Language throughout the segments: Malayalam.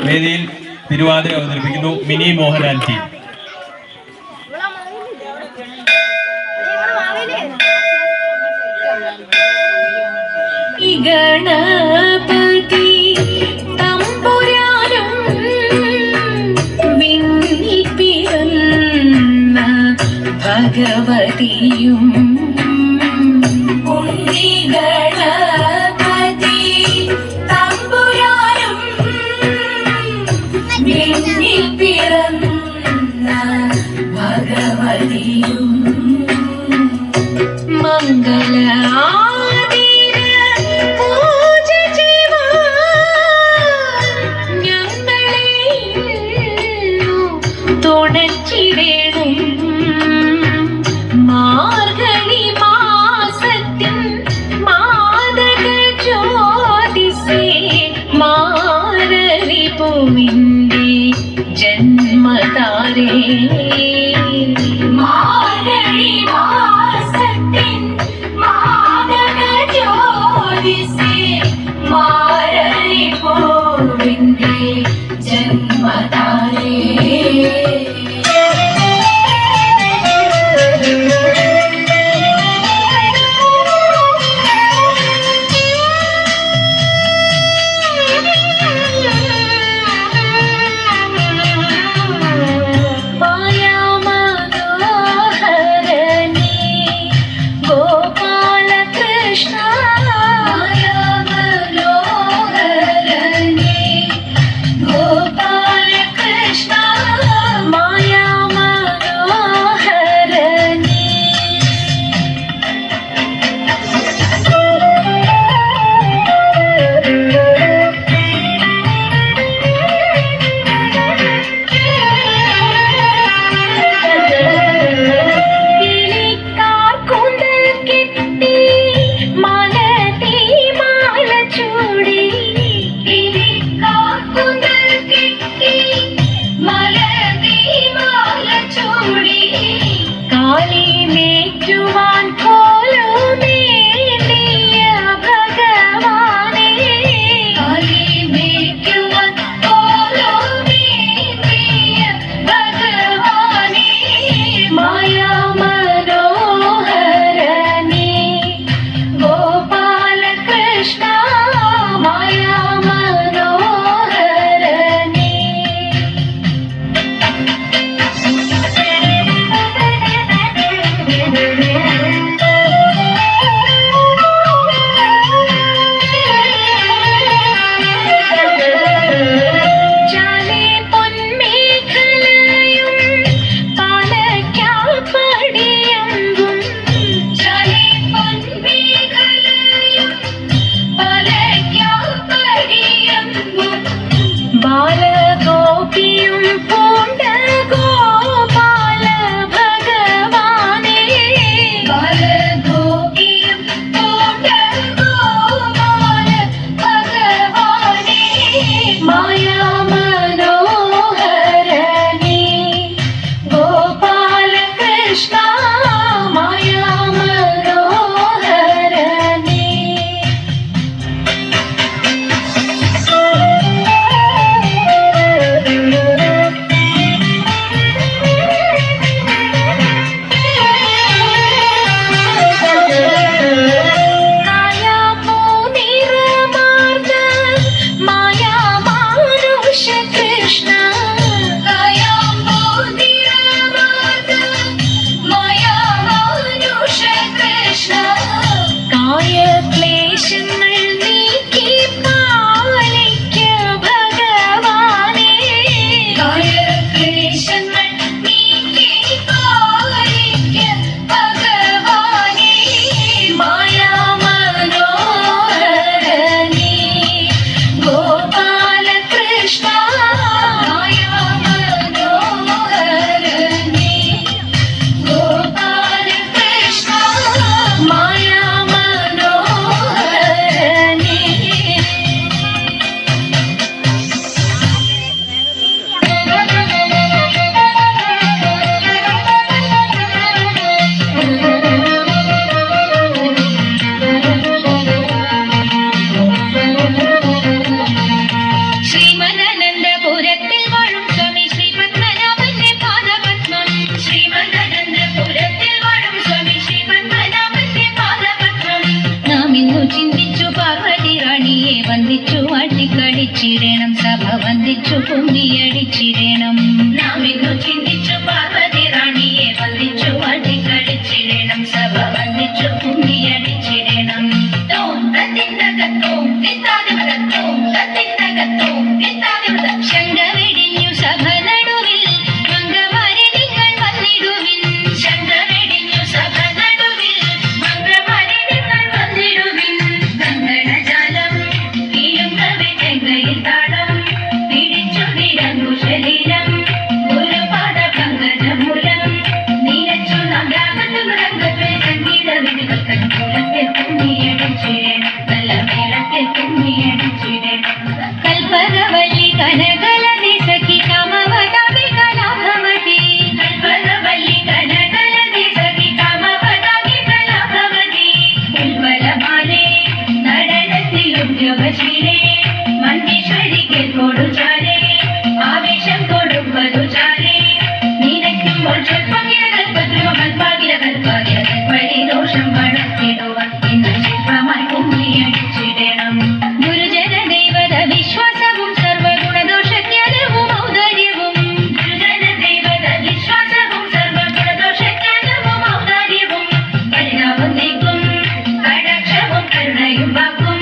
വേദിയിൽ തിരുവാതിര അവതരിപ്പിക്കുന്നു മിനി മോഹൻലാൽ ടീം. ഗണപതി തമ്പുരാനും വിണ്ണിൽ പിറന്ന ഭഗവതിയും ഗണപതി തമ്പുരാനും വിണ്ണിൽ പിറന്ന ഭഗവതിയും മംഗള മാർഗഴി മാസത്തിൻ മാദക ജ്യോതിസേ മാരരി പൂവിൻ്റെ ജന്മതാരേ മാർഗഴി മാസത്തിൻ മാദക ജ്യോതിസേ മാരരി പൂവിൻ്റെ ജന്മതാരേ കളിച്ചിടണം സഭ വന്ദിച്ചു കുമ്മിയടിച്ചിടണം നാം ഇന്നു ചിന്തിച്ചു പാർവതി റാണിയെ വന്ദിച്ചു അടി കളിച്ചിടണം സഭ വന്ദിച്ചു കുമ്മിയടിച്ചിടണം തോം തത്തിനകത്തോം തിത്താതിമകത്തോം തത്തിനകത്തോം തിത്താതിമക ശങ്ക വെടിഞ്ഞു സഭ നടുവിൽ മംഗമാരെ നിങ്ങൾ വന്നിടുവിൻ ശങ്ക വെടിഞ്ഞു സഭ നടുവിൽ മംഗമാരെ നിങ്ങൾ വന്നിടുവിൻ ഗംഗണജാലം കീഴുങ്കവെ ചെങ്കയിൽ താളം പിടിച്ചു നിരങ്ങു ശരീരം ഗുരുപാദ പങ്കജമൂലം നീലച്ചു നാം രാഗത്തു മൃഗത്തിൽ സംഗീത വിധികൾക്ക് കുലത്തിൽ കുമ്മിയടിച്ചിടണം നല്ല മേളത്തിൽ കുമ്മിയടിച്ചിടണം കൽപ്പകവല്ലി കനകലതി സഖി കാമവതാതി കലാഭവതി കൽപ്പകവല്ലി കനകലതി സഖി കാമവതാതി കലാഭവതി ഉൽവലമാലേ നടനത്തിലും യോഗശീലേ മഞ്ചേശ്വരിക്ക് കൊടുചാലേ ആവേശം കൊടുപ്പതു ചാലേ നിനക്കുമ്പോൾ സ്വൽപ്പകില കൽപ്പദ്രുവ കൽപ്പാകില കൽപ്പാകില കൽപ്പഴി ദോഷം വളർത്തിടുവാൻ ഇന്ന് ശില്പമായി കുമ്മിയടിച്ചിടണം ഗുരുജന ദൈവത വിശ്വാസവും സർവഗുണദോഷജ്ഞാനവും ഔദാര്യവും ഗുരുജന ദൈവത വിശ്വാസവും സർവഗുണദോഷജ്ഞാനവും ഔദാര്യവും പരിതാപം നീക്കും കടാക്ഷവും കരുണയും വാക്കും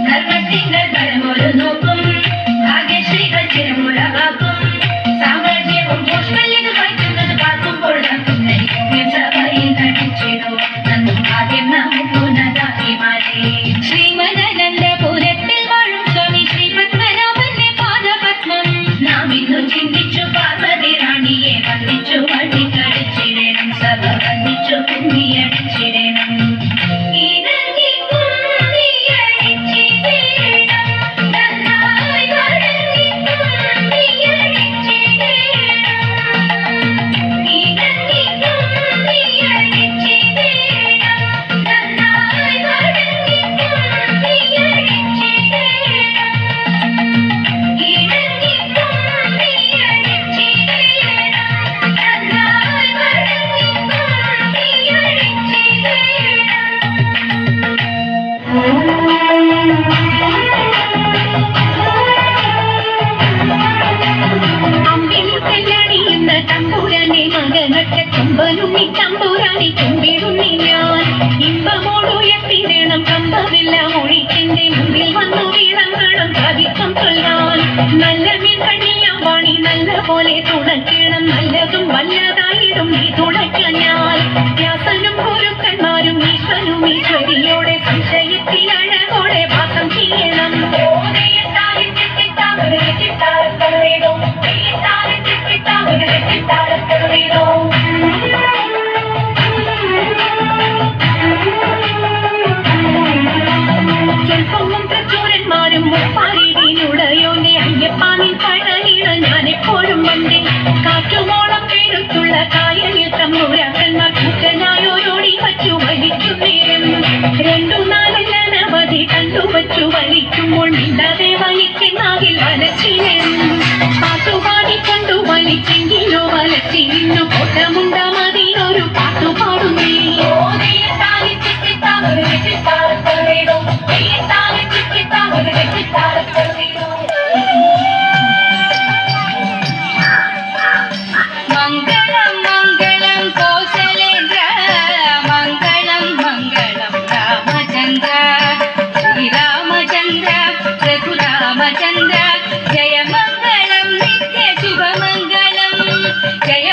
ധർമ്മത്തിങ്കൽ പരമൊരു നോക്കും ഭാഗ്യശ്രീകൾ ചിരമുളവാക്കും സാമ്രാജ്യവും പുഷ്പല്യത് വയ്ക്കുന്നത് പാർക്കുമ്പോൾ സഭയിൽ നടിച്ചിടോ നന്നും ആദ്യം നമുക്കുനതായിമാരേ ശ്രീമദനന്ദപുരത്തിൽ വാഴും സ്വാമി ശ്രീ പത്മനാഭന്റെ പാദപത്മം നാം ഇന്നു ചിന്തിച്ചു പാർവതി റാണിയെ വന്ദിച്ചു അടിക്കടിച്ചിടണം സഭ വന്ദിച്ചു കുമ്മിയടിച്ചിടണം ഇണങ്ങി കുമ്മിയടിച്ചിടണം നന്നായി വഴങ്ങി കുമ്മിയടിച്ചിടണം ഇണങ്ങി കുമ്മിയടിച്ചിടണം നന്നായി വഴങ്ങി കുമ്മിയടിച്ചിടണം ഇണങ്ങി കുമ്മിയടിച്ചിടണം നന്നായി വഴങ്ങി കുമ്മിയടിച്ചിടണം അമ്പിളി കല്ലടിയുന്ന തമ്പുരാനെ മകനൊറ്റ തുമ്പലുണ്ണി തമ്പുരാനെ കുമ്പിടുണ്ണി ഞാൻ ഇമ്പമോടുയർത്തിടണം കമ്പവില്ല മൊഴിക്കെന്റെ മുമ്പിൽ വന്നു വീഴങ്ങണം കവിത്വം ചൊല്ലാൻ നല്ല മീൻ കണ്ണിയാം വാണി നല്ല പോലെ തുണയ്ക്കണം നല്ലതും വല്ലതായിടും നീ തുണയ്ക്കാൻ ഞാൻ വ്യാസനും ഗുരുക്കന്മാരും ഈശ്വരും ഈശ്വരിയോടെ സംശയത്തിൽ അഴകോടെ വാസം ചെയ്യണം ചെൽപ്പവും പ്രചോരന്മാരും മുപ്പാരിയിലുടയോന്റെ അയ്യപ്പാനിൽ കഴലിട ഞാൻ എപ്പോഴും വന്നേ കാറ്റുമോളം പേരുത്തുള്ള കായലിൽ തമ്പുരാക്കന്മാർ കൂറ്റനായോരോടി വച്ചു വലിച്ചു നേരം 2-4 ജനവധി കണ്ടുവച്ചു വലിക്കുമ്പോൾ മിണ്ടാതെ വലിക്കെന്നാകിൽ വലച്ചിടും പാട്ടുപാടിക്കൊണ്ടു വലിച്ചെങ്കിലോ വലച്ചിരുന്നു കൊട്ടമുണ്ട മതിയൊരു പാട്ടുപാടുന്നേ മംഗളം മംഗളം കോസലേന്ദ്ര മംഗളം മംഗളം രാമചന്ദ്ര ശ്രീരാമചന്ദ്ര രഘുരാമചന്ദ്ര ജയ മംഗളം നിത്യ ശുഭമംഗളം ജയ